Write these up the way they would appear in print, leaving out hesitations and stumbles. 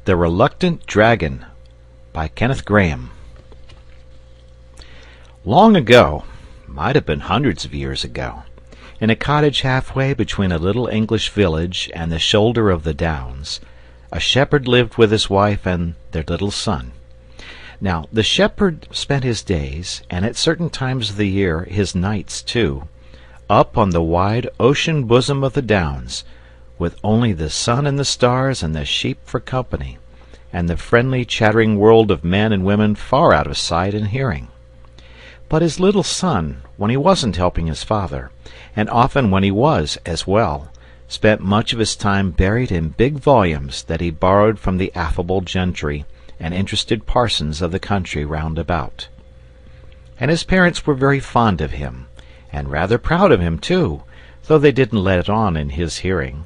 The Reluctant Dragon by Kenneth Grahame. Long ago, might have been hundreds of years ago, in a cottage halfway between a little English village and the shoulder of the downs, a shepherd lived with his wife and their little son. Now, the shepherd spent his days, and at certain times of the year his nights too, up on the wide ocean bosom of the downs, with only the sun and the stars and the sheep for company, and the friendly chattering world of men and women far out of sight and hearing. But his little son, when he wasn't helping his father, and often when he was as well, spent much of his time buried in big volumes that he borrowed from the affable gentry and interested parsons of the country round about. And his parents were very fond of him, and rather proud of him too, though they didn't let it on in his hearing.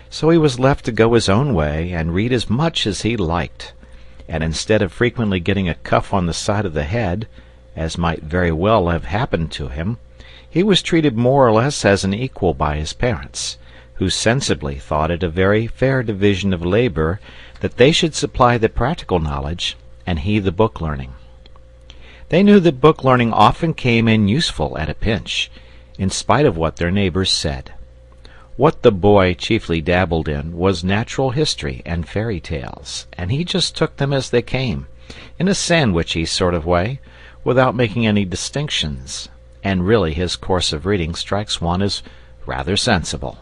So he was left to go his own way and read as much as he liked, and instead of frequently getting a cuff on the side of the head, as might very well have happened to him, he was treated more or less as an equal by his parents, who sensibly thought it a very fair division of labor that they should supply the practical knowledge and he the book learning. They knew that book learning often came in useful at a pinch, in spite of what their neighbors said. What the boy chiefly dabbled in was natural history and fairy tales, and he just took them as they came, in a sandwichy sort of way, without making any distinctions, and really his course of reading strikes one as rather sensible.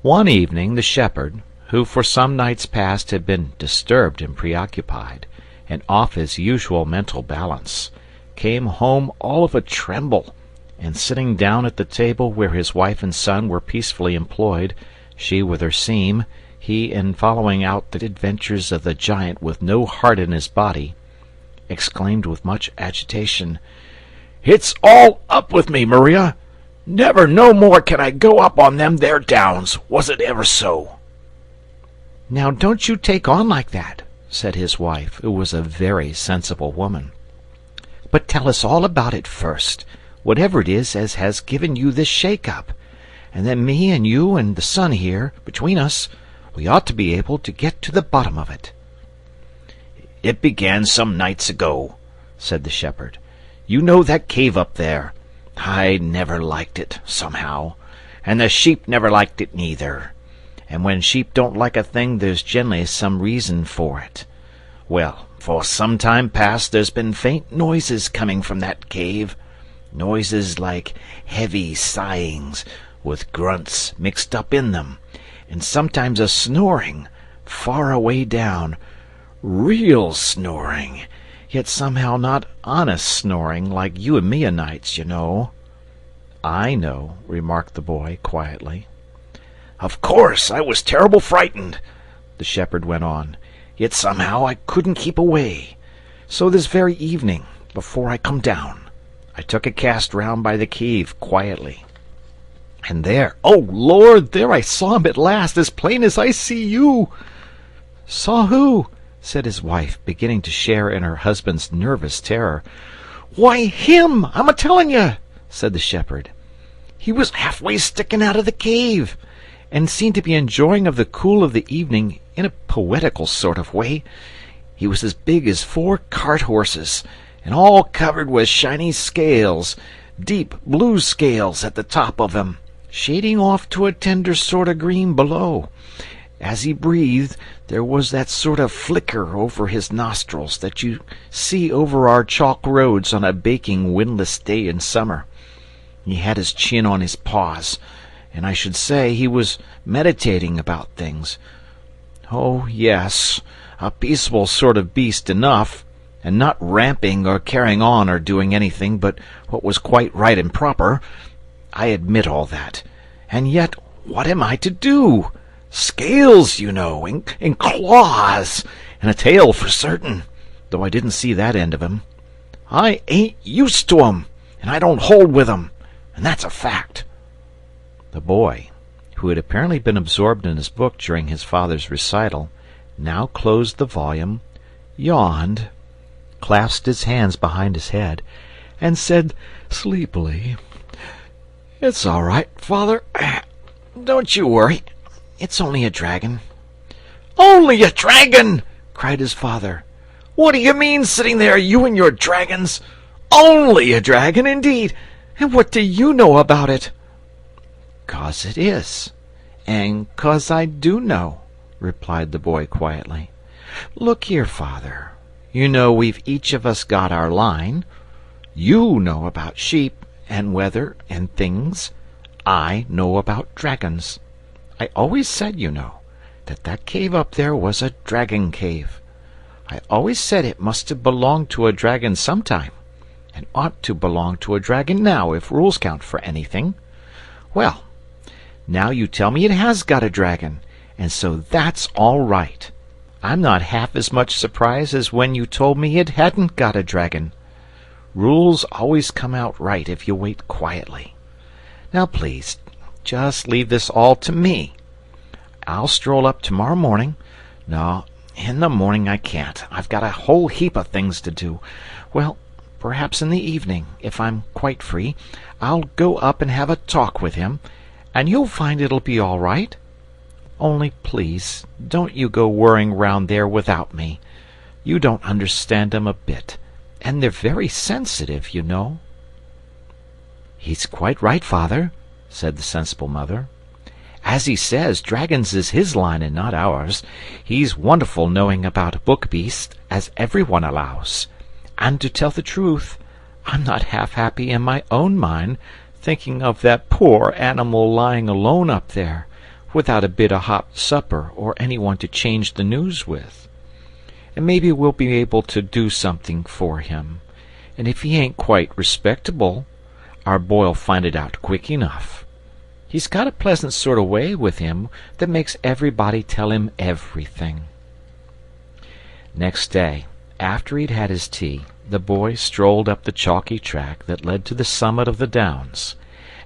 One evening the shepherd, who for some nights past had been disturbed and preoccupied, and off his usual mental balance, came home all of a tremble, and sitting down at the table where his wife and son were peacefully employed, she with her seam, he in following out the adventures of the giant with no heart in his body, exclaimed with much agitation, "It's all up with me, Maria! Never no more can I go up on them there downs, was it ever so!" "Now don't you take on like that," said his wife, who was a very sensible woman, "but tell us all about it first, whatever it is as has given you this shake-up, and then me and you and the son here, between us, we ought to be able to get to the bottom of it." "It began some nights ago," said the shepherd. "You know that cave up there? I never liked it, somehow, and the sheep never liked it neither. And when sheep don't like a thing, there's generally some reason for it. Well, for some time past there's been faint noises coming from that cave, noises like heavy sighings, with grunts mixed up in them, and sometimes a snoring, far away down, real snoring, yet somehow not honest snoring like you and me o' nights, you know." "I know," remarked the boy quietly. "Of course I was terrible frightened," the shepherd went on, "yet somehow I couldn't keep away. So this very evening, before I come down, I took a cast round by the cave quietly, and there, oh Lord, there I saw him at last, as plain as I see you." "Saw who?" said his wife, beginning to share in her husband's nervous terror. "Why, him, I'm a-telling you," said the shepherd. "He was halfway sticking out of the cave, and seemed to be enjoying of the cool of the evening in a poetical sort of way. He was as big as 4 cart-horses, and all covered with shiny scales, deep blue scales at the top of him, shading off to a tender sort of green below. As he breathed, there was that sort of flicker over his nostrils that you see over our chalk roads on a baking windless day in summer. He had his chin on his paws, and I should say he was meditating about things. Oh, yes, a peaceable sort of beast enough, and not ramping or carrying on or doing anything but what was quite right and proper. I admit all that. And yet, what am I to do? Scales, you know, and claws, and a tail for certain, though I didn't see that end of him. I ain't used to 'em, and I don't hold with 'em, and that's a fact." The boy, who had apparently been absorbed in his book during his father's recital, now closed the volume, yawned, clasped his hands behind his head, and said sleepily, "It's all right, Father. Don't you worry. It's only a dragon. "Only a dragon!" cried his father. "What do you mean, sitting there, you and your dragons? Only a dragon, indeed! And what do you know about it?" "'Cause it is, and 'cause I do know," replied the boy quietly. "Look here, father. You know we've each of us got our line. You know about sheep and weather and things. I know about dragons. I always said, you know, that cave up there was a dragon cave. I always said it must have belonged to a dragon sometime, and ought to belong to a dragon now if rules count for anything. Well, now you tell me it has got a dragon, and so that's all right. I'm not half as much surprised as when you told me it hadn't got a dragon. Rules always come out right if you wait quietly. Now please, just leave this all to me. I'll stroll up tomorrow morning. No, in the morning I can't. I've got a whole heap of things to do. Well, perhaps in the evening, if I'm quite free, I'll go up and have a talk with him, and you'll find it'll be all right. Only please, don't you go worrying round there without me. You don't understand 'em a bit, and they're very sensitive, you know." "He's quite right, father," said the sensible mother. "As he says, dragons is his line and not ours. He's wonderful knowing about book beasts, as everyone allows. And to tell the truth, I'm not half happy in my own mind, thinking of that poor animal lying alone up there, without a bit of hot supper or anyone to change the news with. And maybe we'll be able to do something for him. And if he ain't quite respectable, our boy'll find it out quick enough. He's got a pleasant sort of way with him that makes everybody tell him everything." Next day, after he'd had his tea, the boy strolled up the chalky track that led to the summit of the downs,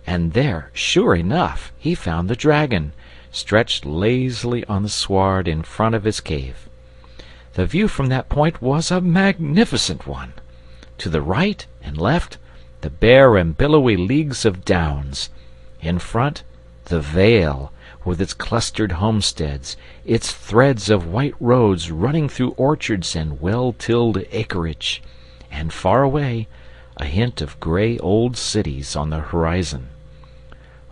and there, sure enough, he found the dragon, stretched lazily on the sward in front of his cave. The view from that point was a magnificent one. To the right and left, the bare and billowy leagues of downs. In front, the vale, with its clustered homesteads, its threads of white roads running through orchards and well-tilled acreage, and far away, a hint of grey old cities on the horizon.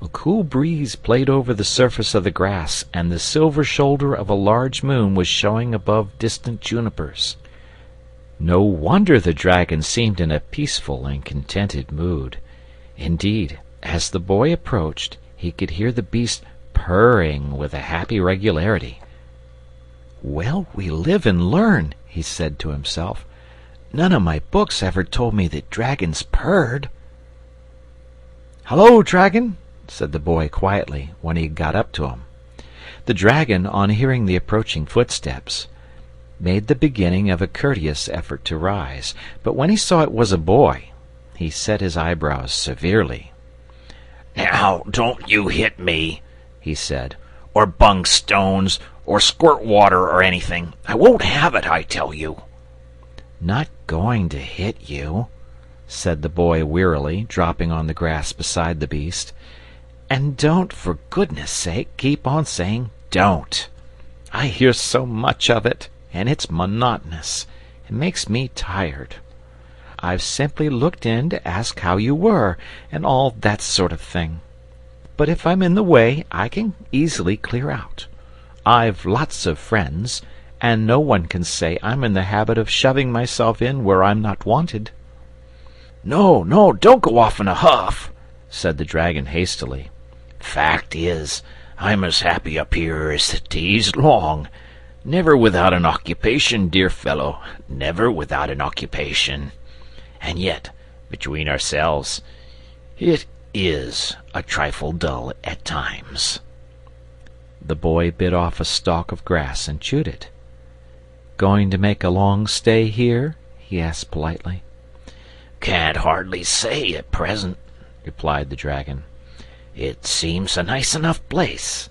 A cool breeze played over the surface of the grass, and the silver shoulder of a large moon was showing above distant junipers. No wonder the dragon seemed in a peaceful and contented mood. Indeed, as the boy approached, he could hear the beast purring with a happy regularity. "Well, we live and learn," he said to himself. "None of my books ever told me that dragons purred." "Hello, dragon," said the boy quietly, when he got up to him. The dragon, on hearing the approaching footsteps, made the beginning of a courteous effort to rise, but when he saw it was a boy, he set his eyebrows severely. "Now, don't you hit me," he said, "or bung stones, or squirt water or anything. I won't have it, I tell you." "Not going to hit you," said the boy wearily, dropping on the grass beside the beast. "And don't, for goodness sake, keep on saying 'don't.' I hear so much of it, and it's monotonous. It makes me tired. I've simply looked in to ask how you were, and all that sort of thing. But if I'm in the way, I can easily clear out. I've lots of friends, and no one can say I'm in the habit of shoving myself in where I'm not wanted." "No, no, don't go off in a huff," said the dragon hastily. "Fact is, I'm as happy up here as the day's long. Never without an occupation, dear fellow, never without an occupation. And yet, between ourselves, it is a trifle dull at times." The boy bit off a stalk of grass and chewed it. "Going to make a long stay here?" he asked politely. "Can't hardly say at present," replied the dragon. "It seems a nice enough place,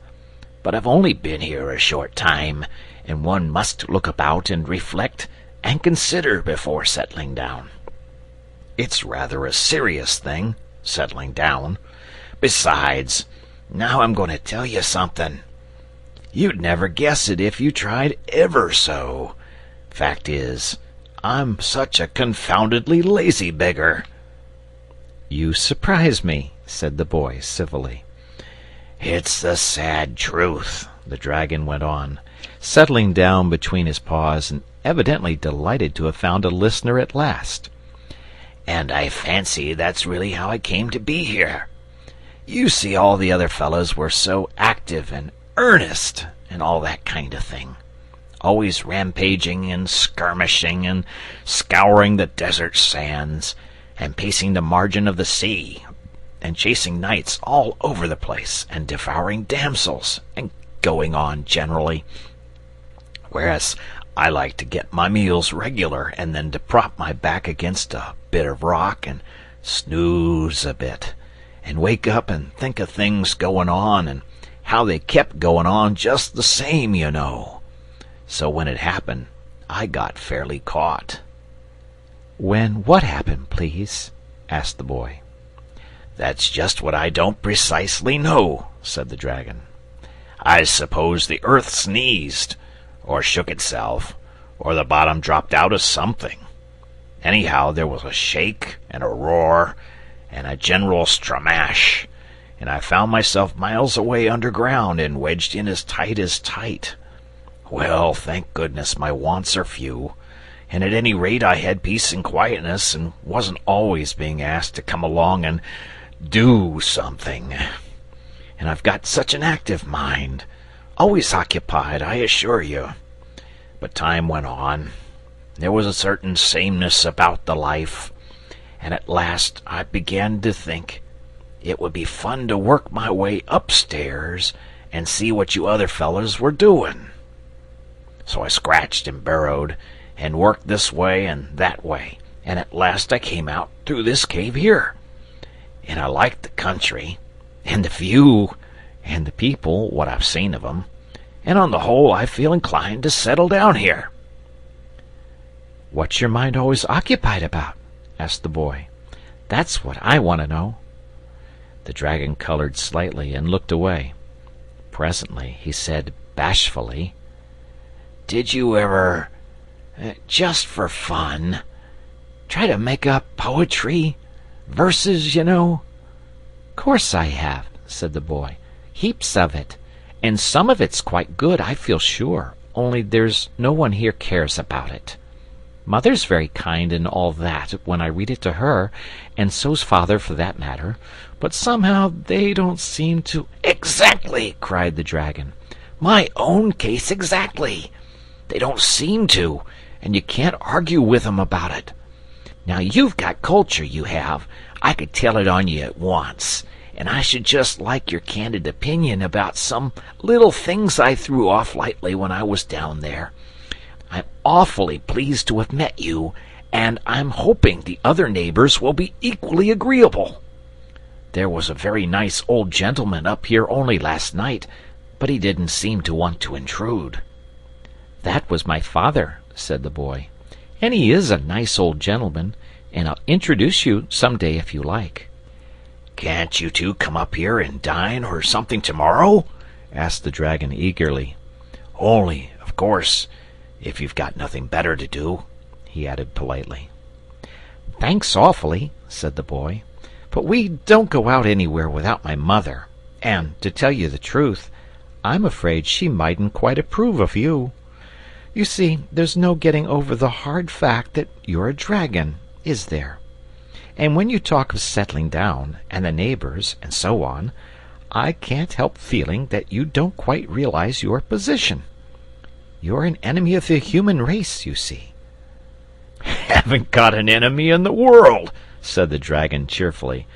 but I've only been here a short time, and one must look about and reflect and consider before settling down. It's rather a serious thing, settling down. Besides, now I'm going to tell you something. You'd never guess it if you tried ever so. Fact is, I'm such a confoundedly lazy beggar." "You surprise me," said the boy, civilly. "It's the sad truth," the dragon went on, settling down between his paws and evidently delighted to have found a listener at last. "And I fancy that's really how I came to be here. You see, all the other fellows were so active and earnest and all that kind of thing, always rampaging and skirmishing and scouring the desert sands and pacing the margin of the sea and chasing knights all over the place and devouring damsels and going on generally, whereas I like to get my meals regular and then to prop my back against a bit of rock and snooze a bit and wake up and think of things going on and how they kept going on just the same, you know. So when it happened, I got fairly caught." "What happened, please?" asked the boy. "That's just what I don't precisely know," said the dragon. "I suppose the earth sneezed, or shook itself, or the bottom dropped out of something. Anyhow, there was a shake and a roar and a general stramash, and I found myself miles away underground and wedged in as tight. Well, thank goodness my wants are few, and at any rate I had peace and quietness and wasn't always being asked to come along and do something. And I've got such an active mind, always occupied, I assure you. But time went on. There was a certain sameness about the life, and at last I began to think it would be fun to work my way upstairs and see what you other fellows were doing. So I scratched and burrowed and worked this way and that way, and at last I came out through this cave here. And I liked the country, and the view, and the people, what I've seen of 'em, and on the whole I feel inclined to settle down here." "What's your mind always occupied about?" asked the boy. "That's what I want to know." The dragon colored slightly and looked away. Presently he said bashfully, "Did you ever, just for fun, try to make up poetry? Verses, you know?" "Course I have," said the boy. "Heaps of it. And some of it's quite good, I feel sure, only there's no one here cares about it. Mother's very kind and all that when I read it to her, and so's father for that matter, but somehow they don't seem to—" "Exactly!" cried the dragon. "My own case exactly. They don't seem to, and you can't argue with 'em about it. Now you've got culture, you have. I could tell it on you at once, and I should just like your candid opinion about some little things I threw off lightly when I was down there. I'm awfully pleased to have met you, and I'm hoping the other neighbors will be equally agreeable. There was a very nice old gentleman up here only last night, but he didn't seem to want to intrude." "That was my father," said the boy. "And he is a nice old gentleman, and I'll introduce you some day if you like." "Can't you two come up here and dine or something tomorrow?" asked the dragon eagerly. "Only, of course, if you've got nothing better to do," he added politely. "Thanks awfully," said the boy, "but we don't go out anywhere without my mother, and, to tell you the truth, I'm afraid she mightn't quite approve of you. You see, there's no getting over the hard fact that you're a dragon, is there? And when you talk of settling down, and the neighbors, and so on, I can't help feeling that you don't quite realize your position. You're an enemy of the human race, you see." "Haven't got an enemy in the world," said the dragon cheerfully.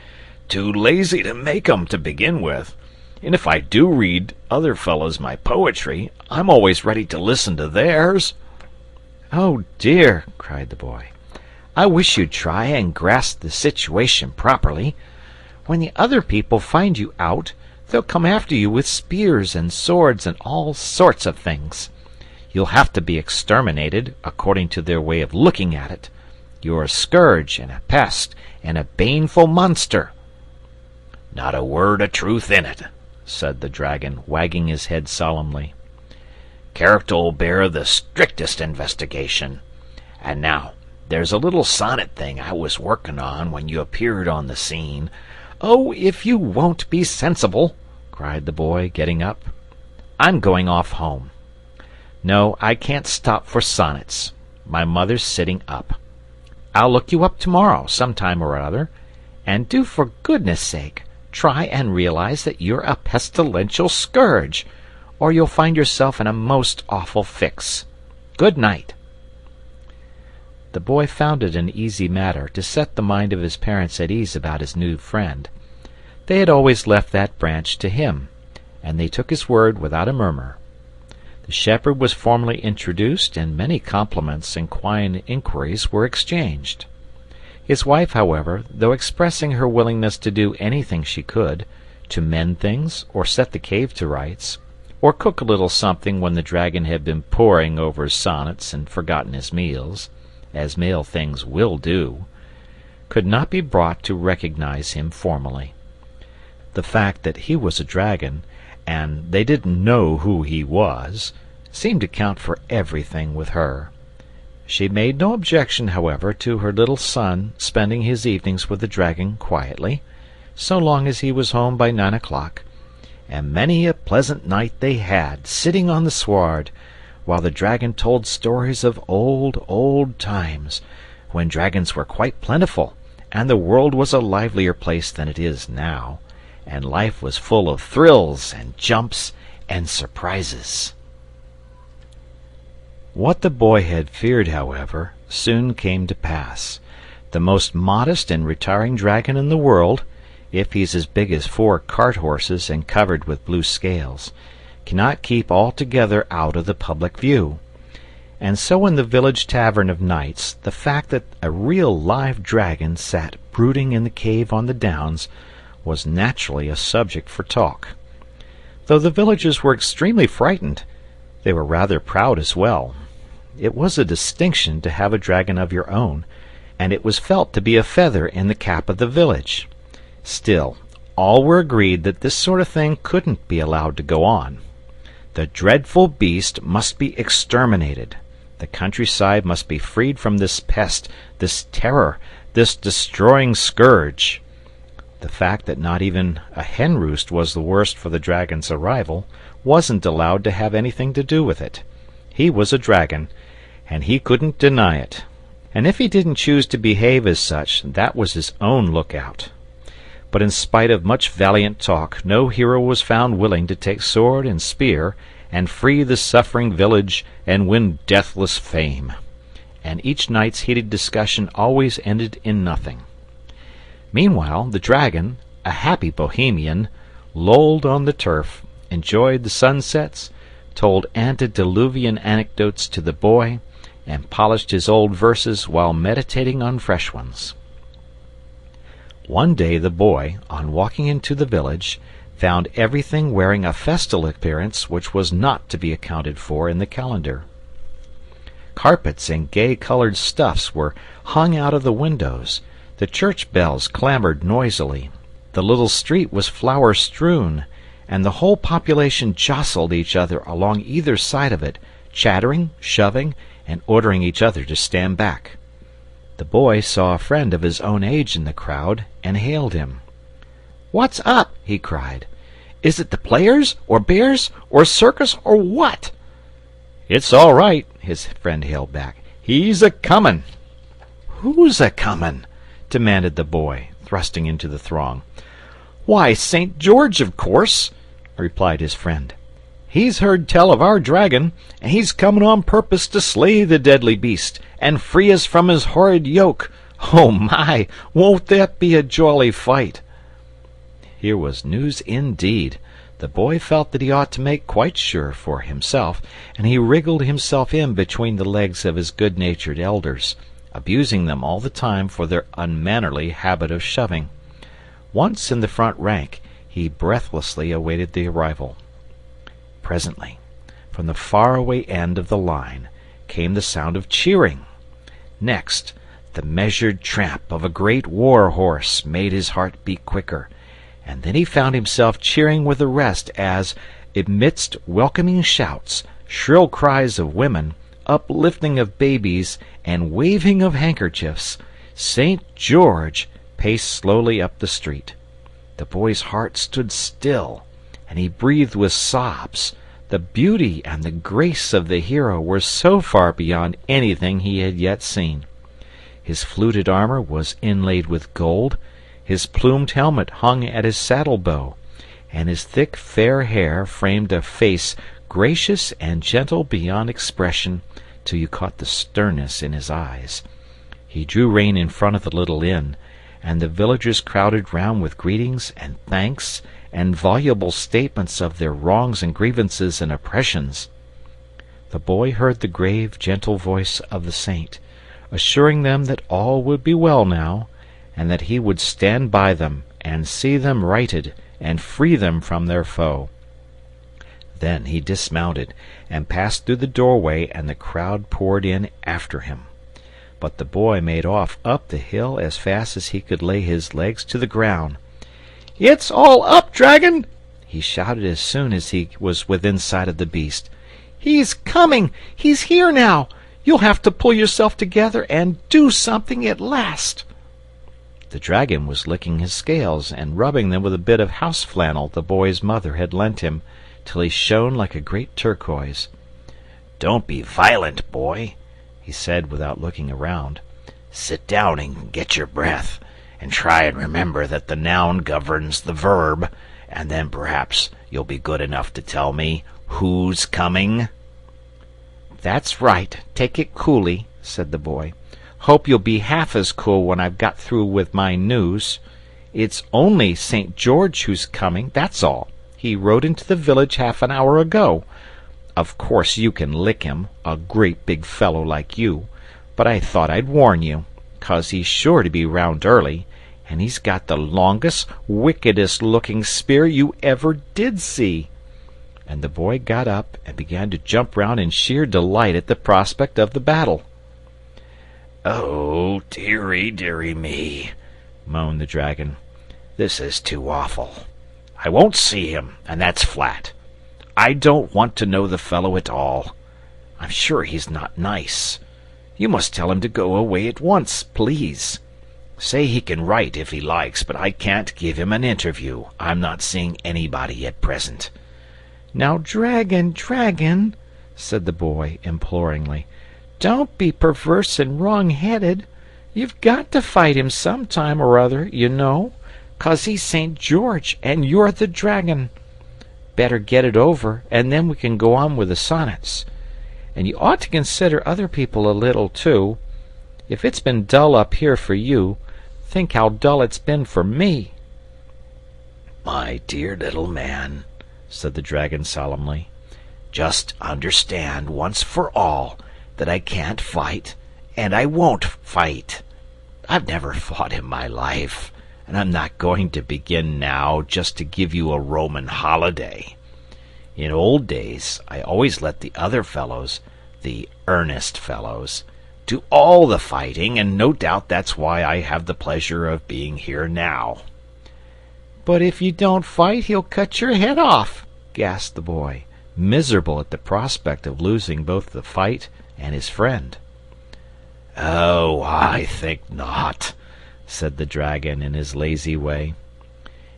"Too lazy to make 'em to begin with. And if I do read other fellows my poetry, I'm always ready to listen to theirs." "Oh, dear," cried the boy. "I wish you'd try and grasp the situation properly. When the other people find you out, they'll come after you with spears and swords and all sorts of things. You'll have to be exterminated, according to their way of looking at it. You're a scourge and a pest and a baneful monster." "Not a word of truth in it," said the dragon, wagging his head solemnly. character'll bear the strictest investigation. And now, there's a little sonnet thing I was working on when you appeared on the scene." "Oh, if you won't be sensible!" cried the boy, getting up. "I'm going off home. No, I can't stop for sonnets. My mother's sitting up. I'll look you up tomorrow, sometime or other. And do, for goodness sake, try and realize that you're a pestilential scourge, or you'll find yourself in a most awful fix. Good night." The boy found it an easy matter to set the mind of his parents at ease about his new friend. They had always left that branch to him, and they took his word without a murmur. The shepherd was formally introduced, and many compliments and quiet inquiries were exchanged. His wife, however, though expressing her willingness to do anything she could, to mend things, or set the cave to rights, or cook a little something when the dragon had been poring over his sonnets and forgotten his meals, as male things will do, could not be brought to recognize him formally. The fact that he was a dragon, and they didn't know who he was, seemed to count for everything with her. She made no objection, however, to her little son spending his evenings with the dragon quietly, so long as he was home by 9 o'clock, and many a pleasant night they had, sitting on the sward, while the dragon told stories of old, old times, when dragons were quite plentiful, and the world was a livelier place than it is now, and life was full of thrills and jumps and surprises. What the boy had feared, however, soon came to pass. The most modest and retiring dragon in the world, if he's as big as 4 cart-horses and covered with blue scales, cannot keep altogether out of the public view. And so in the village tavern of nights, the fact that a real live dragon sat brooding in the cave on the downs was naturally a subject for talk. Though the villagers were extremely frightened, they were rather proud as well. It was a distinction to have a dragon of your own, and it was felt to be a feather in the cap of the village. Still, all were agreed that this sort of thing couldn't be allowed to go on. The dreadful beast must be exterminated. The countryside must be freed from this pest, this terror, this destroying scourge. The fact that not even a hen roost was the worst for the dragon's arrival wasn't allowed to have anything to do with it. He was a dragon, and he couldn't deny it. And if he didn't choose to behave as such, that was his own lookout. But in spite of much valiant talk, no hero was found willing to take sword and spear and free the suffering village and win deathless fame. And each night's heated discussion always ended in nothing. Meanwhile, the dragon, a happy bohemian, lolled on the turf, enjoyed the sunsets, told antediluvian anecdotes to the boy, and polished his old verses while meditating on fresh ones. One day the boy, on walking into the village, found everything wearing a festal appearance which was not to be accounted for in the calendar. Carpets and gay-colored stuffs were hung out of the windows, the church bells clamored noisily, the little street was flower-strewn, and the whole population jostled each other along either side of it, chattering, shoving, and ordering each other to stand back. The boy saw a friend of his own age in the crowd, and hailed him. "What's up?" he cried. "Is it the players, or bears, or circus, or what?" "It's all right," his friend hailed back. "He's a-comin'." "Who's a-comin'?" demanded the boy, thrusting into the throng. "Why, St. George, of course," replied his friend. "He's heard tell of our dragon, and he's comin' on purpose to slay the deadly beast, and free us from his horrid yoke. Oh my, won't that be a jolly fight!" Here was news indeed. The boy felt that he ought to make quite sure for himself, and he wriggled himself in between the legs of his good-natured elders, abusing them all the time for their unmannerly habit of shoving. Once in the front rank, he breathlessly awaited the arrival. Presently, from the far-away end of the line, came the sound of cheering. Next, the measured tramp of a great war-horse made his heart beat quicker, and then he found himself cheering with the rest as, amidst welcoming shouts, shrill cries of women, uplifting of babies, and waving of handkerchiefs, St. George paced slowly up the street. The boy's heart stood still, and he breathed with sobs. The beauty and the grace of the hero were so far beyond anything he had yet seen. His fluted armor was inlaid with gold, his plumed helmet hung at his saddle-bow, and his thick fair hair framed a face gracious and gentle beyond expression, till you caught the sternness in his eyes. He drew rein in front of the little inn, and the villagers crowded round with greetings and thanks and voluble statements of their wrongs and grievances and oppressions. The boy heard the grave, gentle voice of the saint, assuring them that all would be well now, and that he would stand by them and see them righted and free them from their foe. Then he dismounted and passed through the doorway, and the crowd poured in after him. But the boy made off up the hill as fast as he could lay his legs to the ground. "It's all up, dragon!" he shouted as soon as he was within sight of the beast. "He's coming! He's here now! You'll have to pull yourself together and do something at last." The dragon was licking his scales and rubbing them with a bit of house flannel the boy's mother had lent him, till he shone like a great turquoise. "Don't be violent, boy," he said without looking around. "Sit down and get your breath, and try and remember that the noun governs the verb, and then perhaps you'll be good enough to tell me who's coming." "That's right. Take it coolly," said the boy. "Hope you'll be half as cool when I've got through with my news. It's only St. George who's coming, that's all. He rode into the village half an hour ago. Of course you can lick him, a great big fellow like you, but I thought I'd warn you, 'cause he's sure to be round early, and he's got the longest, wickedest-looking spear you ever did see." And the boy got up and began to jump round in sheer delight at the prospect of the battle. "Oh, dearie, dearie me," moaned the dragon. "This is too awful. I won't see him, and that's flat. I don't want to know the fellow at all. I'm sure he's not nice. You must tell him to go away at once, please. Say he can write if he likes, but I can't give him an interview. I'm not seeing anybody at present." "Now, dragon, dragon," said the boy imploringly, "don't be perverse and wrong-headed. You've got to fight him some time or other, you know, 'cause he's St. George and you're the dragon. Better get it over, and then we can go on with the sonnets. And you ought to consider other people a little, too. If it's been dull up here for you, think how dull it's been for me." "My dear little man," said the dragon solemnly, "just understand once for all that I can't fight, and I won't fight. I've never fought in my life, and I'm not going to begin now just to give you a Roman holiday. In old days I always let the other fellows, the earnest fellows, do all the fighting, and no doubt that's why I have the pleasure of being here now." "But if you don't fight, he'll cut your head off," gasped the boy, miserable at the prospect of losing both the fight and his friend. "Oh, I think not," said the dragon in his lazy way.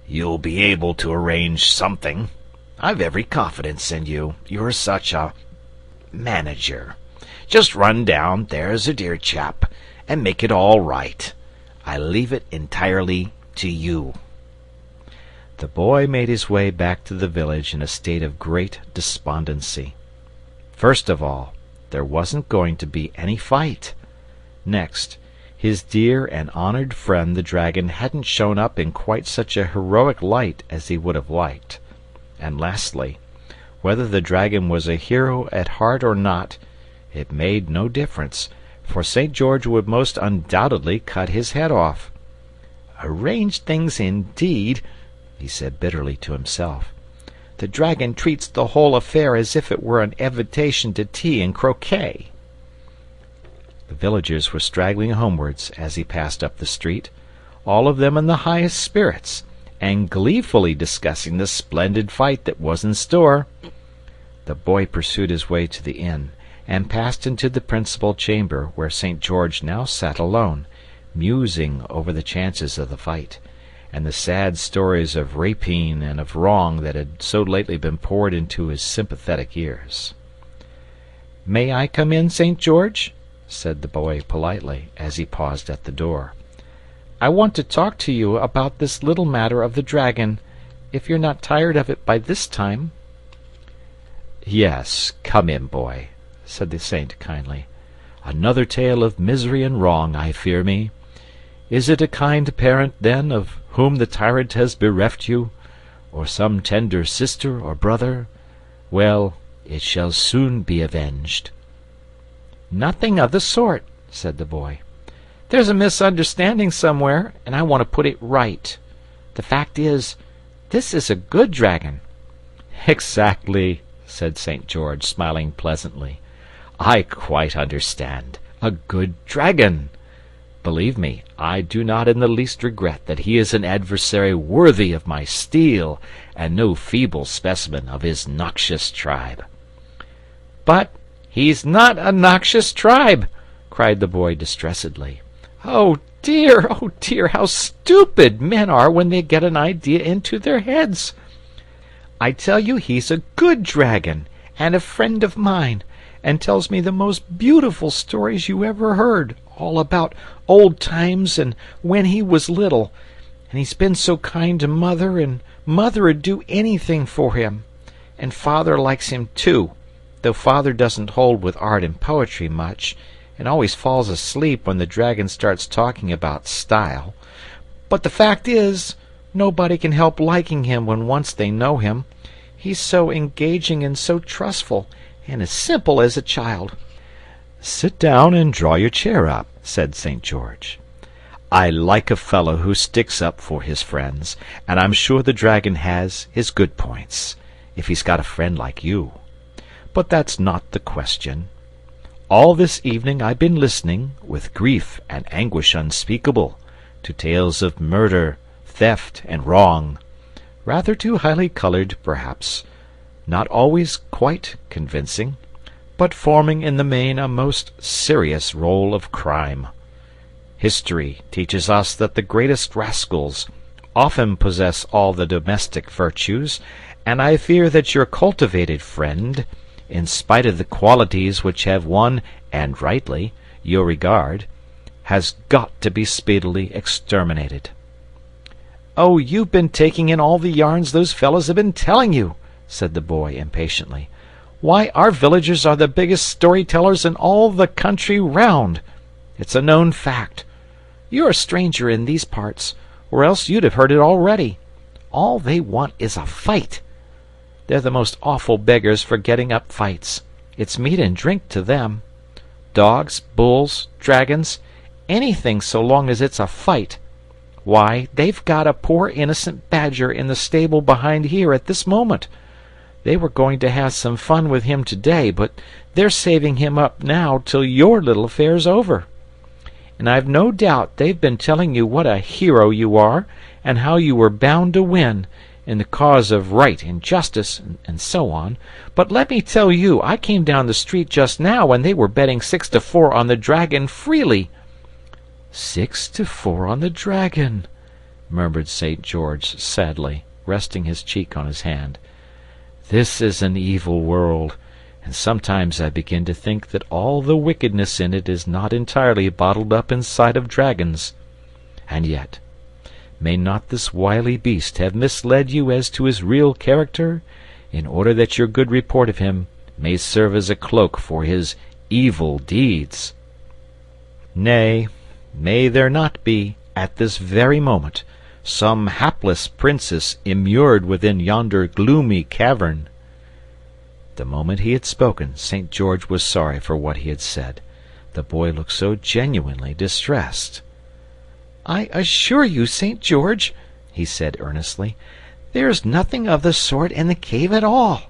"You'll be able to arrange something. I've every confidence in you. You're such a manager. Just run down, there's a dear chap, and make it all right. I leave it entirely to you." The boy made his way back to the village in a state of great despondency. First of all, there wasn't going to be any fight. Next, his dear and honored friend the dragon hadn't shown up in quite such a heroic light as he would have liked. And lastly, whether the dragon was a hero at heart or not, it made no difference, for St. George would most undoubtedly cut his head off. "Arrange things indeed," he said bitterly to himself. "The dragon treats the whole affair as if it were an invitation to tea and croquet." The villagers were straggling homewards as he passed up the street, all of them in the highest spirits, and gleefully discussing the splendid fight that was in store. The boy pursued his way to the inn, and passed into the principal chamber, where St. George now sat alone, musing over the chances of the fight, and the sad stories of rapine and of wrong that had so lately been poured into his sympathetic ears. "May I come in, St. George?" said the boy politely, as he paused at the door. "I want to talk to you about this little matter of the dragon, if you're not tired of it by this time." "Yes, come in, boy," said the saint kindly. "Another tale of misery and wrong, I fear me. Is it a kind parent, then, of whom the tyrant has bereft you, or some tender sister or brother? Well, it shall soon be avenged." "Nothing of the sort," said the boy. "There's a misunderstanding somewhere, and I want to put it right. The fact is, this is a good dragon." "Exactly," said St. George, smiling pleasantly. "I quite understand. A good dragon! Believe me, I do not in the least regret that he is an adversary worthy of my steel, and no feeble specimen of his noxious tribe." "But he's not a noxious tribe!" cried the boy distressedly. Oh dear, how stupid men are when they get an idea into their heads! I tell you he's a good dragon, and a friend of mine, and tells me the most beautiful stories you ever heard, all about old times and when he was little, and he's been so kind to Mother, and Mother'd do anything for him, and Father likes him too, though Father doesn't hold with art and poetry much, and always falls asleep when the dragon starts talking about style. But the fact is, nobody can help liking him when once they know him. He's so engaging and so trustful, and as simple as a child." "Sit down and draw your chair up," said St. George. "I like a fellow who sticks up for his friends, and I'm sure the dragon has his good points, if he's got a friend like you. But that's not the question. All this evening I've been listening, with grief and anguish unspeakable, to tales of murder, theft, and wrong, rather too highly colored, perhaps, not always quite convincing, but forming in the main a most serious role of crime. History teaches us that the greatest rascals often possess all the domestic virtues, and I fear that your cultivated friend, in spite of the qualities which have won, and rightly, your regard, has got to be speedily exterminated." "Oh, you've been taking in all the yarns those fellows have been telling you," said the boy impatiently. "Why, our villagers are the biggest story-tellers in all the country round. It's a known fact. You're a stranger in these parts, or else you'd have heard it already. All they want is a fight. They're the most awful beggars for getting up fights. It's meat and drink to them. Dogs, bulls, dragons, anything so long as it's a fight. Why, they've got a poor innocent badger in the stable behind here at this moment. They were going to have some fun with him today, but they're saving him up now till your little affair's over. And I've no doubt they've been telling you what a hero you are, and how you were bound to win, in the cause of right and justice, and so on. But let me tell you, I came down the street just now, and they were betting 6-4 on the dragon freely." "6-4 on the dragon," murmured St. George sadly, resting his cheek on his hand. "This is an evil world, and sometimes I begin to think that all the wickedness in it is not entirely bottled up inside of dragons. And yet, may not this wily beast have misled you as to his real character, in order that your good report of him may serve as a cloak for his evil deeds? Nay, may there not be, at this very moment, some hapless princess immured within yonder gloomy cavern?" The moment he had spoken, St. George was sorry for what he had said. The boy looked so genuinely distressed. "I assure you, St. George," he said earnestly, "there's nothing of the sort in the cave at all.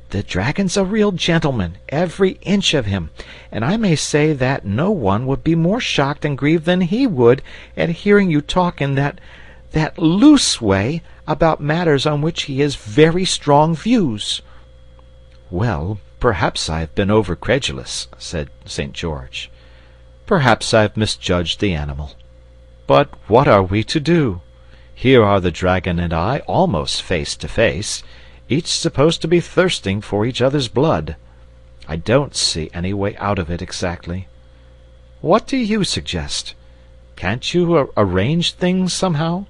The dragon's a real gentleman, every inch of him, and I may say that no one would be more shocked and grieved than he would at hearing you talk in that loose way about matters on which he has very strong views." "Well, perhaps I have been over-credulous," said St. George. "Perhaps I have misjudged the animal. But what are we to do? Here are the dragon and I almost face to face, each supposed to be thirsting for each other's blood. I don't see any way out of it exactly. What do you suggest? Can't you arrange things somehow?"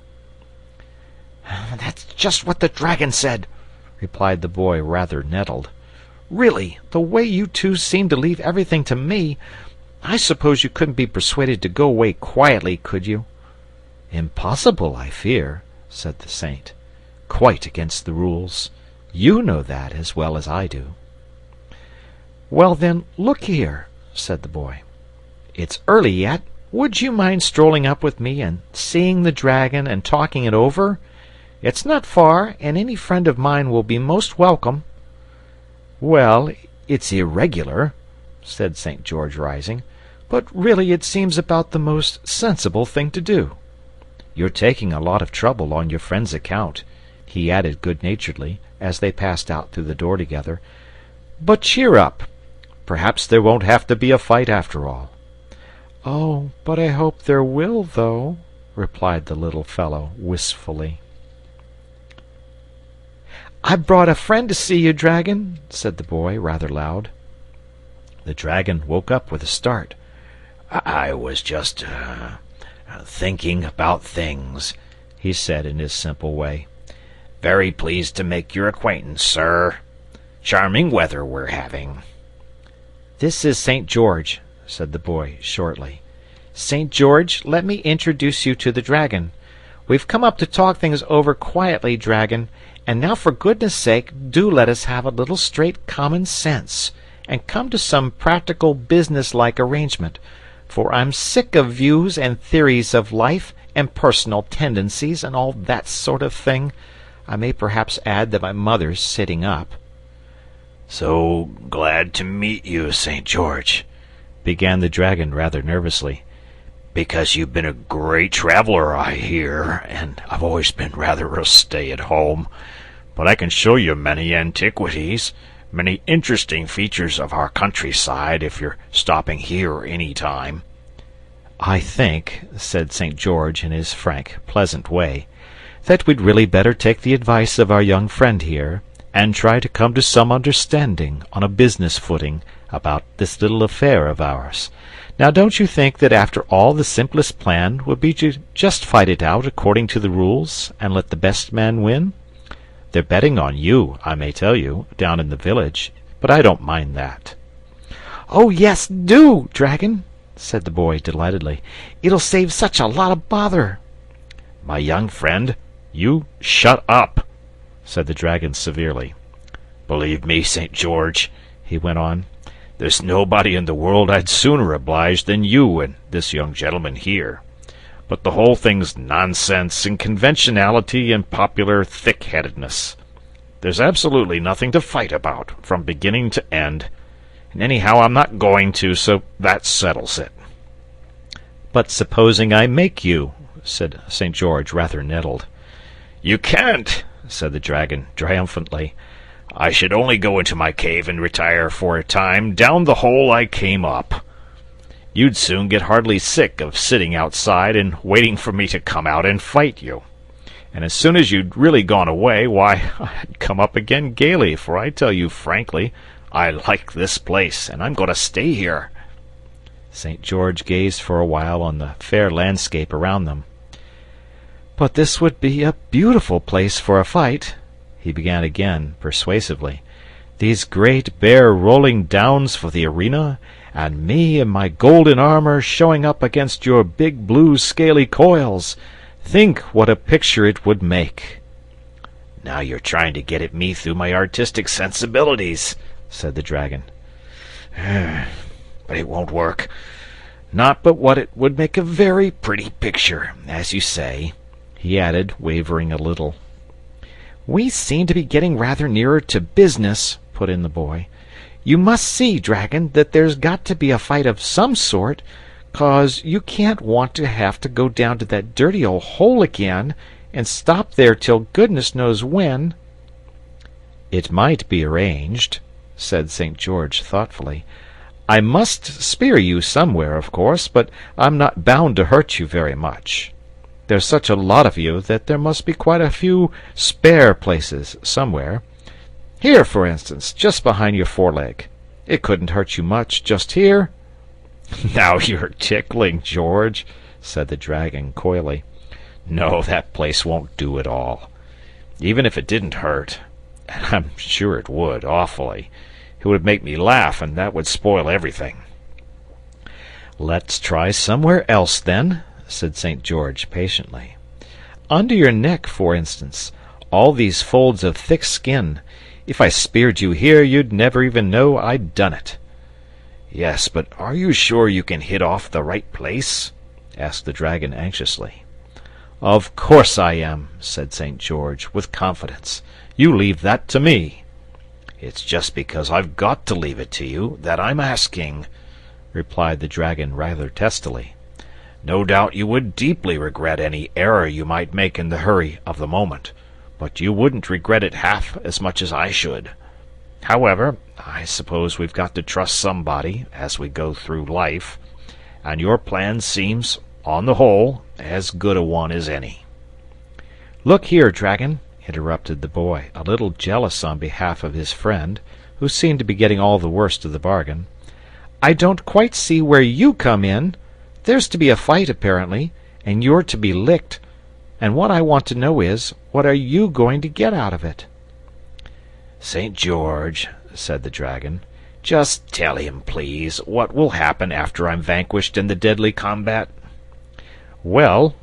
"That's just what the dragon said," replied the boy, rather nettled. "Really, the way you two seem to leave everything to me, I suppose you couldn't be persuaded to go away quietly, could you?" "Impossible, I fear," said the saint. "Quite against the rules. You know that as well as I do." "Well, then, look here," said the boy. "It's early yet. Would you mind strolling up with me and seeing the dragon and talking it over? It's not far, and any friend of mine will be most welcome." "Well, it's irregular," said St. George, rising, "but really it seems about the most sensible thing to do. You're taking a lot of trouble on your friend's account," he added good-naturedly, as they passed out through the door together. "But cheer up. Perhaps there won't have to be a fight after all." "Oh, but I hope there will, though," replied the little fellow wistfully. "I've brought a friend to see you, dragon," said the boy, rather loud. The dragon woke up with a start. "I was just thinking about things," he said in his simple way. "Very pleased to make your acquaintance, sir. Charming weather we're having." "This is St. George," said the boy shortly. "St. George, let me introduce you to the dragon. We've come up to talk things over quietly, dragon, and now for goodness sake do let us have a little straight common sense, and come to some practical business-like arrangement, for I'm sick of views and theories of life and personal tendencies and all that sort of thing. I may perhaps add that my mother's sitting up." "So glad to meet you, St. George," began the dragon rather nervously, "because you've been a great traveler, I hear, and I've always been rather a stay-at-home. But I can show you many antiquities, many interesting features of our countryside if you're stopping here any time." "I think," said St. George in his frank, pleasant way, "that we'd really better take the advice of our young friend here, and try to come to some understanding on a business footing about this little affair of ours. Now, don't you think that after all the simplest plan would be to just fight it out according to the rules and let the best man win? They're betting on you, I may tell you, down in the village, but I don't mind that." "Oh, yes, do, dragon," said the boy delightedly. "It'll save such a lot of bother." "My young friend, you shut up," said the dragon severely. "Believe me, St. George," he went on, "there's nobody in the world I'd sooner oblige than you and this young gentleman here. But the whole thing's nonsense and conventionality and popular thick-headedness. There's absolutely nothing to fight about, from beginning to end. And anyhow, I'm not going to, so that settles it." "But supposing I make you?" said St. George, rather nettled. "You can't," said the dragon triumphantly. "I should only go into my cave and retire for a time down the hole I came up. You'd soon get heartily sick of sitting outside and waiting for me to come out and fight you. And as soon as you'd really gone away, why, I'd come up again gaily, for I tell you frankly, I like this place, and I'm going to stay here." St. George gazed for a while on the fair landscape around them. "But this would be a beautiful place for a fight," he began again, persuasively. "These great bare rolling downs for the arena, and me in my golden armor showing up against your big blue scaly coils. Think what a picture it would make." "Now you're trying to get at me through my artistic sensibilities," said the dragon. "But it won't work. Not but what it would make a very pretty picture, as you say," he added, wavering a little. "We seem to be getting rather nearer to business," put in the boy. "You must see, dragon, that there's got to be a fight of some sort, 'cause you can't want to have to go down to that dirty old hole again, and stop there till goodness knows when." "It might be arranged," said St. George thoughtfully. "I must spear you somewhere, of course, but I'm not bound to hurt you very much. There's such a lot of you that there must be quite a few spare places somewhere. Here, for instance, just behind your foreleg. It couldn't hurt you much, just here." "Now you're tickling, George," said the dragon coyly. "No, that place won't do at all. Even if it didn't hurt, and I'm sure it would, awfully, it would make me laugh, and that would spoil everything." "Let's try somewhere else, then," said St. George patiently. "Under your neck, for instance, all these folds of thick skin. If I speared you here, you'd never even know I'd done it." "Yes, but are you sure you can hit off the right place?" asked the dragon anxiously. "Of course I am," said St. George, with confidence. "You leave that to me." "It's just because I've got to leave it to you that I'm asking," replied the dragon rather testily. "No doubt you would deeply regret any error you might make in the hurry of the moment, but you wouldn't regret it half as much as I should. However, I suppose we've got to trust somebody as we go through life, and your plan seems, on the whole, as good a one as any." "Look here, dragon," interrupted the boy, a little jealous on behalf of his friend, who seemed to be getting all the worst of the bargain. "I don't quite see where you come in. There's to be a fight, apparently, and you're to be licked. And what I want to know is, what are you going to get out of it?" "St. George," said the dragon, "just tell him, please, what will happen after I'm vanquished in the deadly combat." "Well,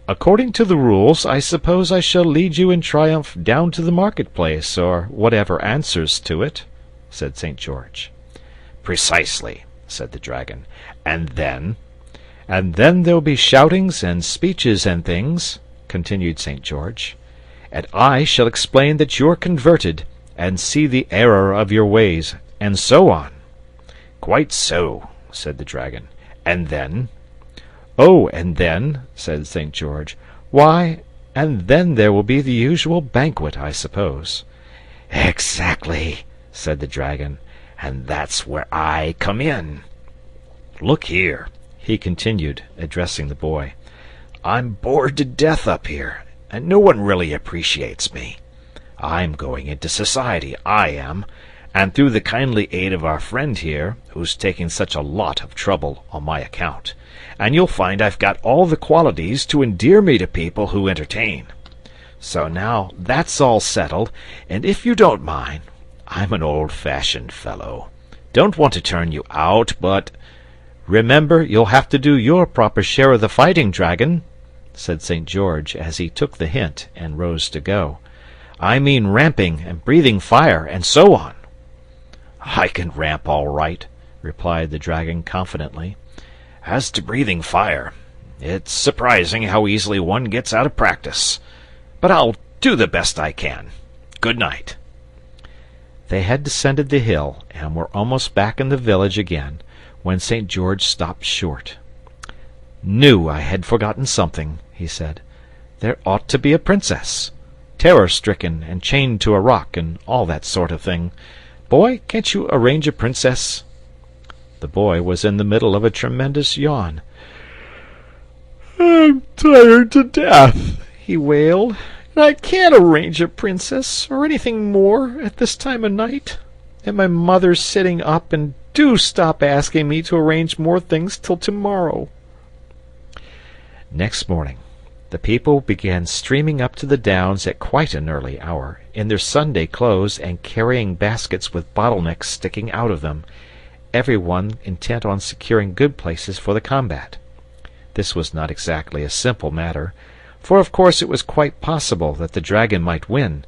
according to the rules, I suppose I shall lead you in triumph down to the marketplace, or whatever answers to it," said St. George. "Precisely," said the dragon. "And then?" "And then there'll be shoutings and speeches and things," continued St. George, "and I shall explain that you're converted, and see the error of your ways, and so on." "Quite so," said the dragon. "And then?" "Oh, and then," said St. George, "why, and then there will be the usual banquet, I suppose." "Exactly," said the dragon, "and that's where I come in. Look here," he continued, addressing the boy, "I'm bored to death up here, and no one really appreciates me. I'm going into society, I am, and through the kindly aid of our friend here, who's taking such a lot of trouble on my account, and you'll find I've got all the qualities to endear me to people who entertain. So now that's all settled, and if you don't mind, I'm an old-fashioned fellow. Don't want to turn you out, but—" "Remember, you'll have to do your proper share of the fighting, dragon," said St. George, as he took the hint and rose to go. "I mean ramping and breathing fire, and so on." "I can ramp all right," replied the dragon confidently. "As to breathing fire, it's surprising how easily one gets out of practice. But I'll do the best I can. Good night." They had descended the hill, and were almost back in the village again, when St. George stopped short. "Knew I had forgotten something," he said. "There ought to be a princess, terror-stricken and chained to a rock, and all that sort of thing. Boy, can't you arrange a princess?" The boy was in the middle of a tremendous yawn. "I'm tired to death," he wailed, "and I can't arrange a princess, or anything more, at this time of night. And my mother's sitting up, and do stop asking me to arrange more things till tomorrow." Next morning, the people began streaming up to the downs at quite an early hour, in their Sunday clothes and carrying baskets with bottlenecks sticking out of them, every one intent on securing good places for the combat. This was not exactly a simple matter, for of course it was quite possible that the dragon might win,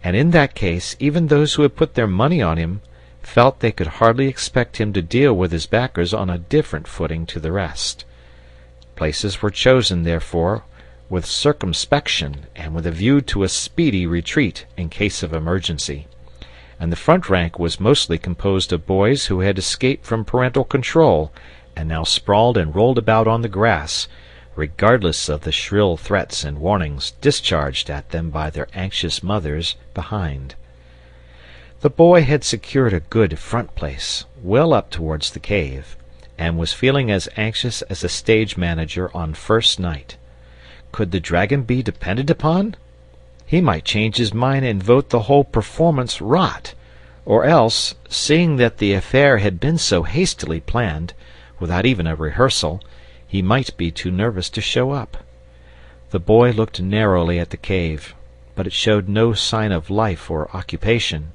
and in that case even those who had put their money on him felt they could hardly expect him to deal with his backers on a different footing to the rest. Places were chosen, therefore, with circumspection and with a view to a speedy retreat in case of emergency, and the front rank was mostly composed of boys who had escaped from parental control and now sprawled and rolled about on the grass, regardless of the shrill threats and warnings discharged at them by their anxious mothers behind. The boy had secured a good front place, well up towards the cave, and was feeling as anxious as a stage manager on first night. Could the dragon be depended upon? He might change his mind and vote the whole performance rot, or else, seeing that the affair had been so hastily planned, without even a rehearsal, he might be too nervous to show up. The boy looked narrowly at the cave, but it showed no sign of life or occupation.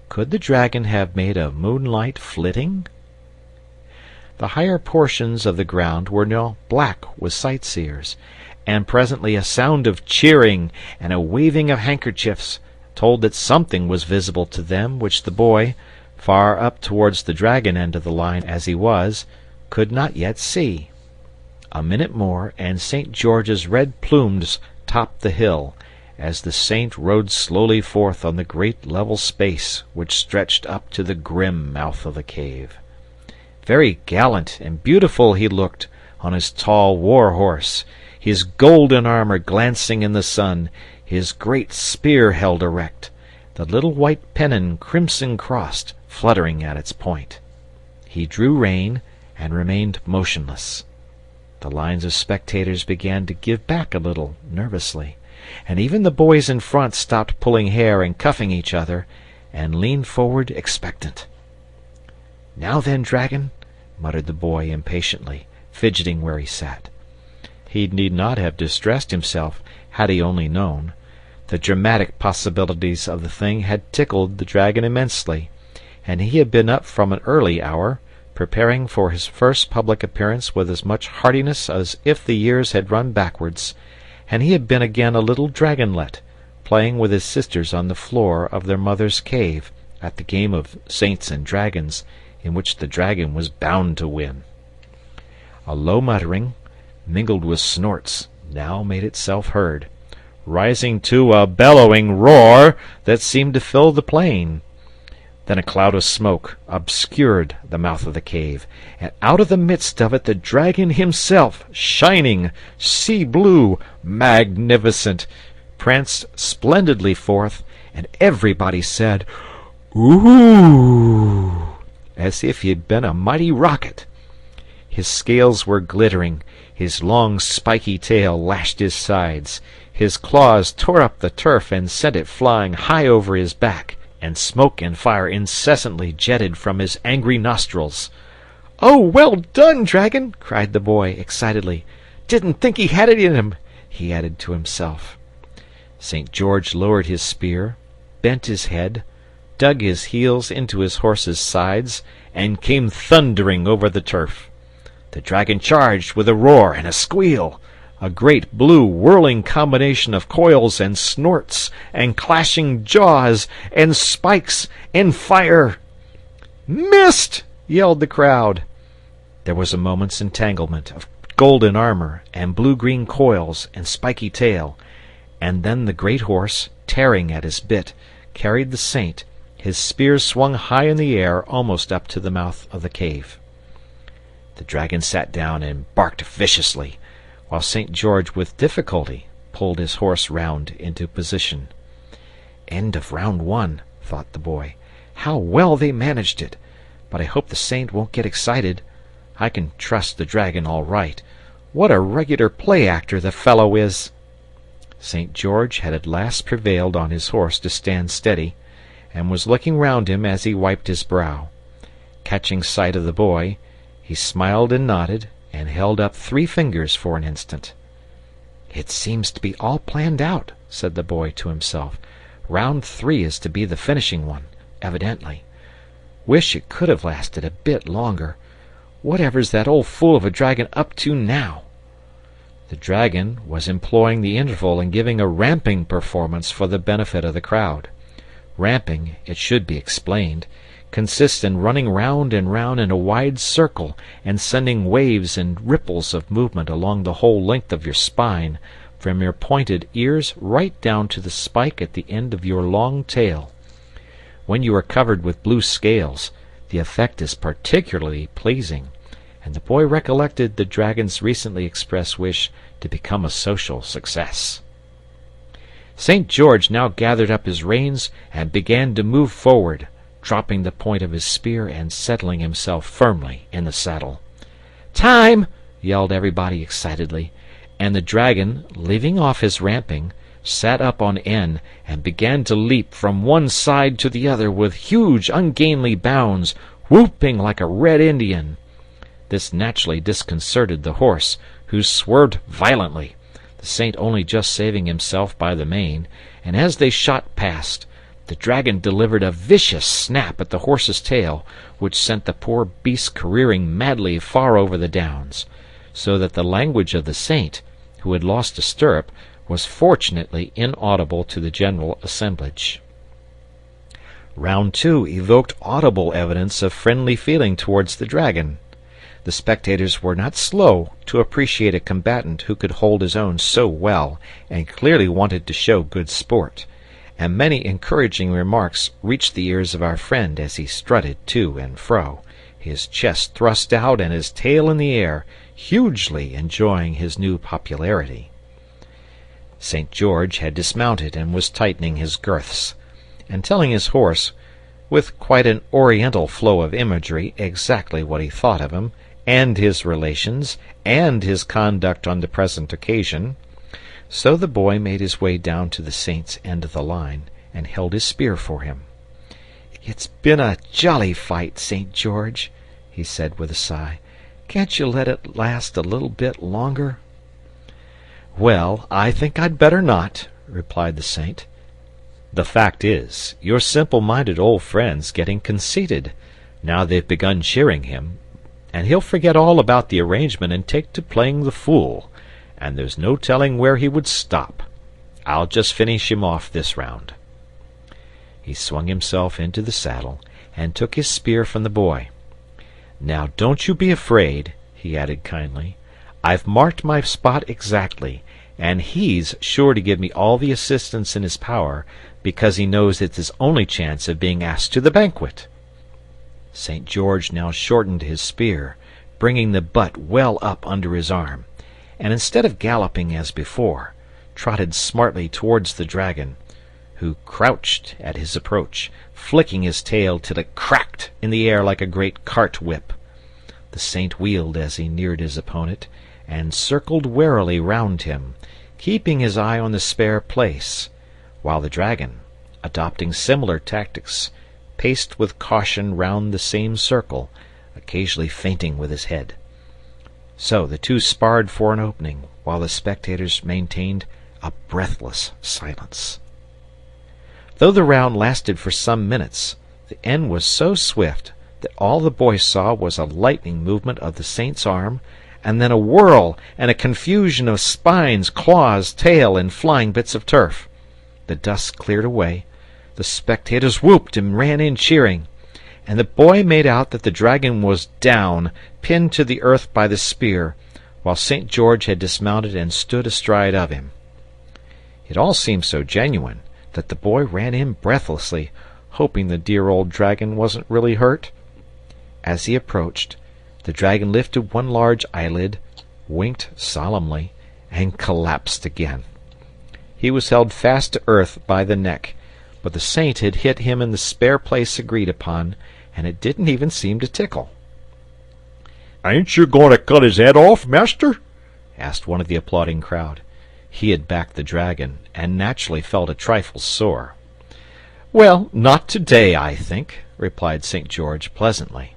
Could the dragon have made a moonlight flitting? The higher portions of the ground were now black with sightseers, and presently a sound of cheering and a waving of handkerchiefs told that something was visible to them which the boy, far up towards the dragon end of the line as he was, could not yet see. A minute more, and St. George's red plumes topped the hill, as the saint rode slowly forth on the great level space which stretched up to the grim mouth of the cave. Very gallant and beautiful he looked on his tall war-horse, his golden armor glancing in the sun, his great spear held erect, the little white pennon crimson-crossed fluttering at its point. He drew rein and remained motionless. The lines of spectators began to give back a little, nervously, and even the boys in front stopped pulling hair and cuffing each other, and leaned forward expectant. "Now then, dragon," muttered the boy impatiently, fidgeting where he sat. He need not have distressed himself had he only known. The dramatic possibilities of the thing had tickled the dragon immensely, and he had been up from an early hour, preparing for his first public appearance with as much heartiness as if the years had run backwards, and he had been again a little dragonlet, playing with his sisters on the floor of their mother's cave at the game of saints and dragons, in which the dragon was bound to win. A low muttering, mingled with snorts, now made itself heard, rising to a bellowing roar that seemed to fill the plain. Then a cloud of smoke obscured the mouth of the cave, and out of the midst of it the dragon himself, shining, sea-blue, magnificent, pranced splendidly forth, and everybody said, "Ooh!" as if he had been a mighty rocket. His scales were glittering, his long spiky tail lashed his sides, his claws tore up the turf and sent it flying high over his back, and smoke and fire incessantly jetted from his angry nostrils. "Oh, well done, dragon!" cried the boy excitedly. "Didn't think he had it in him," he added to himself. St. George lowered his spear, bent his head, dug his heels into his horse's sides, and came thundering over the turf. The dragon charged with a roar and a squeal, a great blue whirling combination of coils and snorts and clashing jaws and spikes and fire. "Missed!" yelled the crowd. There was a moment's entanglement of golden armor and blue-green coils and spiky tail, and then the great horse, tearing at his bit, carried the saint, his spear swung high in the air almost up to the mouth of the cave. The dragon sat down and barked viciously, while St. George with difficulty pulled his horse round into position. "End of round 1," thought the boy. "How well they managed it! But I hope the saint won't get excited. I can trust the dragon all right. What a regular play-actor the fellow is!" St. George had at last prevailed on his horse to stand steady, and was looking round him as he wiped his brow. Catching sight of the boy, he smiled and nodded, and held up 3 fingers for an instant. "It seems to be all planned out," said the boy to himself. "Round 3 is to be the finishing one, evidently. Wish it could have lasted a bit longer. Whatever's that old fool of a dragon up to now?" The dragon was employing the interval in giving a ramping performance for the benefit of the crowd. Ramping, it should be explained, consists in running round and round in a wide circle and sending waves and ripples of movement along the whole length of your spine, from your pointed ears right down to the spike at the end of your long tail. When you are covered with blue scales, the effect is particularly pleasing, and the boy recollected the dragon's recently expressed wish to become a social success. St. George now gathered up his reins and began to move forward, dropping the point of his spear and settling himself firmly in the saddle. "Time!" yelled everybody excitedly, and the dragon, leaving off his ramping, sat up on end and began to leap from one side to the other with huge ungainly bounds, whooping like a red Indian. This naturally disconcerted the horse, who swerved violently, the saint only just saving himself by the mane, and as they shot past, the dragon delivered a vicious snap at the horse's tail, which sent the poor beast careering madly far over the downs, so that the language of the saint, who had lost a stirrup, was fortunately inaudible to the general assemblage. Round 2 evoked audible evidence of friendly feeling towards the dragon. The spectators were not slow to appreciate a combatant who could hold his own so well and clearly wanted to show good sport, and many encouraging remarks reached the ears of our friend as he strutted to and fro, his chest thrust out and his tail in the air, hugely enjoying his new popularity. St. George had dismounted and was tightening his girths, and telling his horse, with quite an oriental flow of imagery, exactly what he thought of him, and his relations, and his conduct on the present occasion. So the boy made his way down to the saint's end of the line, and held his spear for him. "It's been a jolly fight, St. George," he said with a sigh. "Can't you let it last a little bit longer?" "Well, I think I'd better not," replied the saint. "The fact is, your simple-minded old friend's getting conceited, now they've begun cheering him, and he'll forget all about the arrangement and take to playing the fool, and there's no telling where he would stop. I'll just finish him off this round." He swung himself into the saddle and took his spear from the boy. "Now don't you be afraid," he added kindly. "I've marked my spot exactly, and he's sure to give me all the assistance in his power, because he knows it's his only chance of being asked to the banquet." St. George now shortened his spear, bringing the butt well up under his arm, and instead of galloping as before, trotted smartly towards the dragon, who crouched at his approach, flicking his tail till it cracked in the air like a great cart whip. The saint wheeled as he neared his opponent, and circled warily round him, keeping his eye on the spare place, while the dragon, adopting similar tactics, paced with caution round the same circle, occasionally feinting with his head. So the two sparred for an opening, while the spectators maintained a breathless silence. Though the round lasted for some minutes, the end was so swift that all the boy saw was a lightning movement of the saint's arm, and then a whirl and a confusion of spines, claws, tail, and flying bits of turf. The dust cleared away, the spectators whooped and ran in cheering, and the boy made out that the dragon was down, pinned to the earth by the spear, while St. George had dismounted and stood astride of him. It all seemed so genuine that the boy ran in breathlessly, hoping the dear old dragon wasn't really hurt. As he approached, the dragon lifted one large eyelid, winked solemnly, and collapsed again. He was held fast to earth by the neck, but the saint had hit him in the spare place agreed upon, and it didn't even seem to tickle. "Ain't you going to cut his head off, master?" asked one of the applauding crowd. He had backed the dragon, and naturally felt a trifle sore. "Well, not today, I think," replied St. George pleasantly.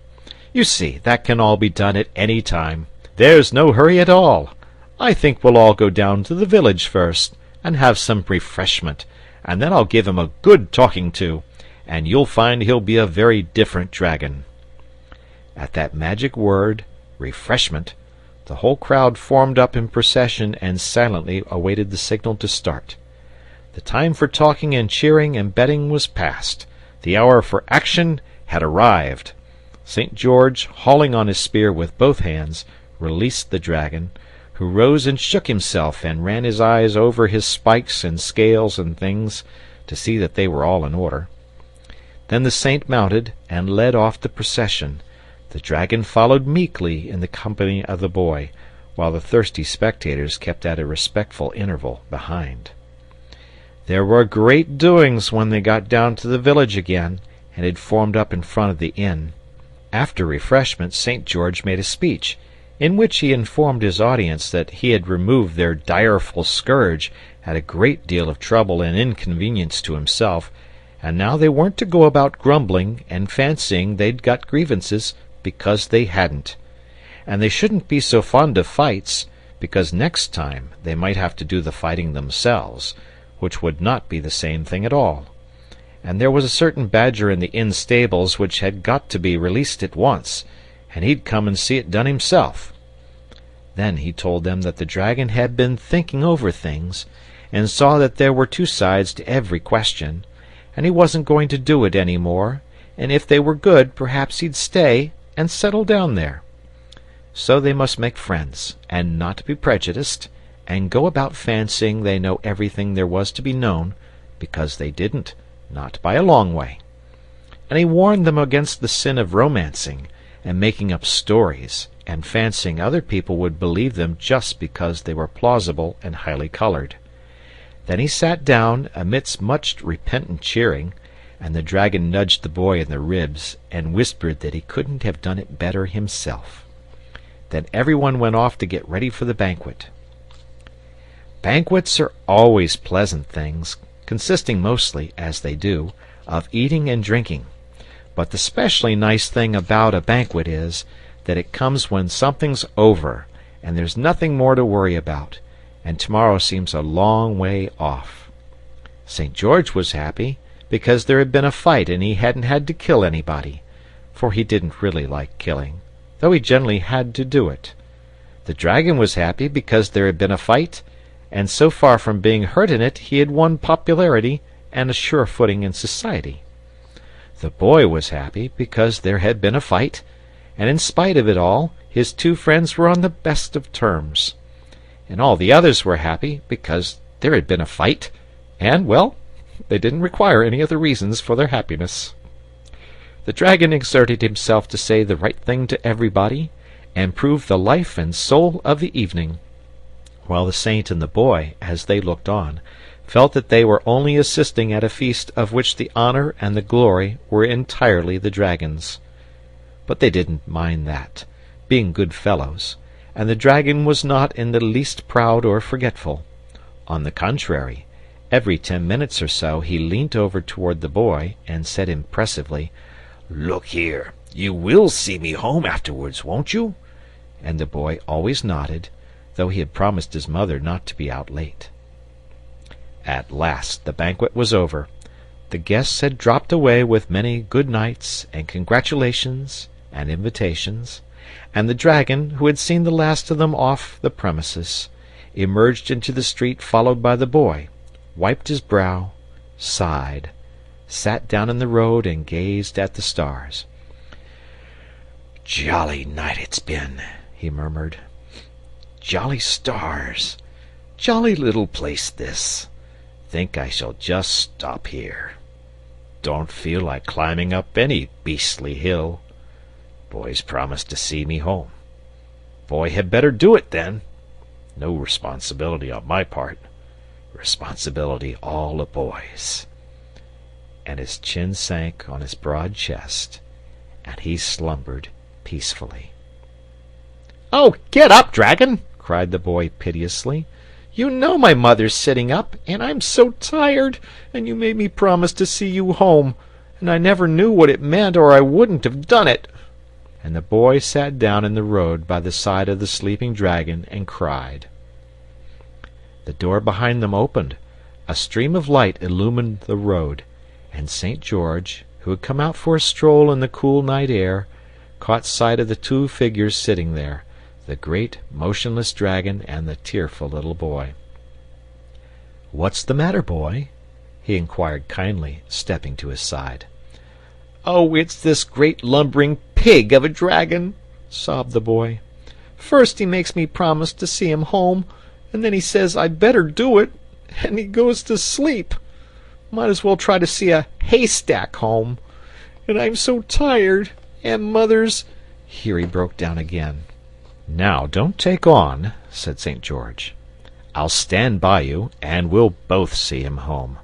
"You see, that can all be done at any time. There's no hurry at all. I think we'll all go down to the village first, and have some refreshment, and then I'll give him a good talking to, and you'll find he'll be a very different dragon." At that magic word, refreshment, the whole crowd formed up in procession and silently awaited the signal to start. The time for talking and cheering and betting was past. The hour for action had arrived. St. George, hauling on his spear with both hands, released the dragon, who rose and shook himself and ran his eyes over his spikes and scales and things to see that they were all in order. Then the saint mounted and led off the procession. The dragon followed meekly in the company of the boy, while the thirsty spectators kept at a respectful interval behind. There were great doings when they got down to the village again, and had formed up in front of the inn. After refreshment, St. George made a speech, in which he informed his audience that he had removed their direful scourge at a great deal of trouble and inconvenience to himself, and now they weren't to go about grumbling and fancying they'd got grievances, because they hadn't. And they shouldn't be so fond of fights, because next time they might have to do the fighting themselves, which would not be the same thing at all. And there was a certain badger in the inn stables which had got to be released at once, and he'd come and see it done himself. Then he told them that the dragon had been thinking over things, and saw that there were two sides to every question, and he wasn't going to do it any more, and if they were good, perhaps he'd stay and settle down there. So they must make friends, and not be prejudiced, and go about fancying they know everything there was to be known, because they didn't, not by a long way. And he warned them against the sin of romancing, and making up stories, and fancying other people would believe them just because they were plausible and highly colored. Then he sat down amidst much repentant cheering, and the dragon nudged the boy in the ribs, and whispered that he couldn't have done it better himself. Then everyone went off to get ready for the banquet. Banquets are always pleasant things, consisting mostly, as they do, of eating and drinking. But the specially nice thing about a banquet is that it comes when something's over, and there's nothing more to worry about, and tomorrow seems a long way off. St. George was happy because there had been a fight and he hadn't had to kill anybody, for he didn't really like killing, though he generally had to do it. The dragon was happy because there had been a fight, and so far from being hurt in it, he had won popularity and a sure footing in society. The boy was happy because there had been a fight, and in spite of it all, his two friends were on the best of terms. And all the others were happy because there had been a fight, and, well, they didn't require any other reasons for their happiness. The dragon exerted himself to say the right thing to everybody, and prove the life and soul of the evening, while the saint and the boy, as they looked on, felt that they were only assisting at a feast of which the honor and the glory were entirely the dragon's. But they didn't mind that, being good fellows, and the dragon was not in the least proud or forgetful. On the contrary, every 10 minutes or so he leant over toward the boy and said impressively, "Look here, you will see me home afterwards, won't you?" And the boy always nodded, though he had promised his mother not to be out late. At last the banquet was over. The guests had dropped away with many good nights and congratulations and invitations, and the dragon, who had seen the last of them off the premises, emerged into the street followed by the boy, wiped his brow, sighed, sat down in the road and gazed at the stars. "Jolly night it's been," he murmured. "Jolly stars. Jolly little place this. Think I shall just stop here. Don't feel like climbing up any beastly hill. Boy's promised to see me home. Boy had better do it then. No responsibility on my part. Responsibility all a boy's." And his chin sank on his broad chest, and he slumbered peacefully. "Oh, get up, dragon!" cried the boy piteously. "You know my mother's sitting up, and I'm so tired, and you made me promise to see you home, and I never knew what it meant, or I wouldn't have done it." And the boy sat down in the road by the side of the sleeping dragon and cried. The door behind them opened, a stream of light illumined the road, and St. George, who had come out for a stroll in the cool night air, caught sight of the two figures sitting there, the great motionless dragon and the tearful little boy. "What's the matter, boy?" he inquired kindly, stepping to his side. "Oh, it's this great lumbering pig of a dragon," sobbed the boy. "First he makes me promise to see him home, and then he says I'd better do it, and he goes to sleep. Might as well try to see a haystack home. And I'm so tired, and mother's—" Here he broke down again. "Now, don't take on," said St. George. I'll stand by you, and we'll both see him home.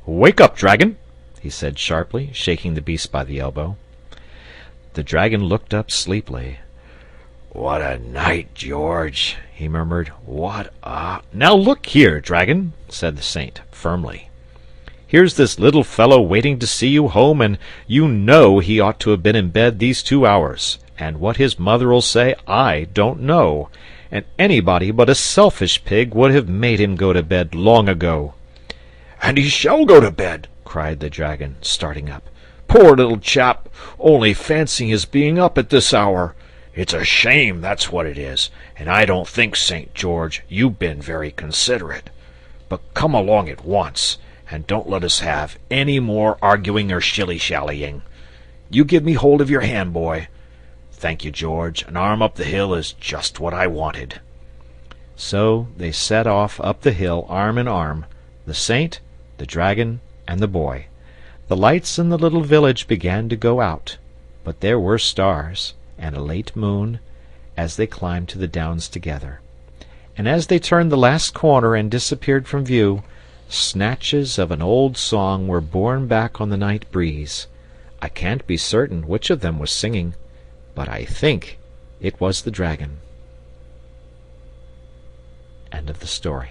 Wake up, dragon!" he said sharply, shaking the beast by the elbow. The dragon looked up sleepily. "What a night, George!" he murmured. "What a—" "Now look here, dragon," said the saint firmly. "Here's this little fellow waiting to see you home, and you know he ought to have been in bed these 2 hours, and what his mother'll say I don't know, and anybody but a selfish pig would have made him go to bed long ago." "And he shall go to bed!" cried the dragon, starting up. "Poor little chap! Only fancy his being up at this hour! It's a shame, that's what it is, and I don't think, St. George, you've been very considerate. But come along at once, and don't let us have any more arguing or shilly-shallying. You give me hold of your hand, boy. Thank you, George, an arm up the hill is just what I wanted." So they set off up the hill arm in arm, the saint, the dragon, and the boy. The lights in the little village began to go out, but there were stars, and a late moon, as they climbed to the downs together. And as they turned the last corner and disappeared from view, snatches of an old song were borne back on the night breeze. I can't be certain which of them was singing, but I think it was the dragon. End of the story.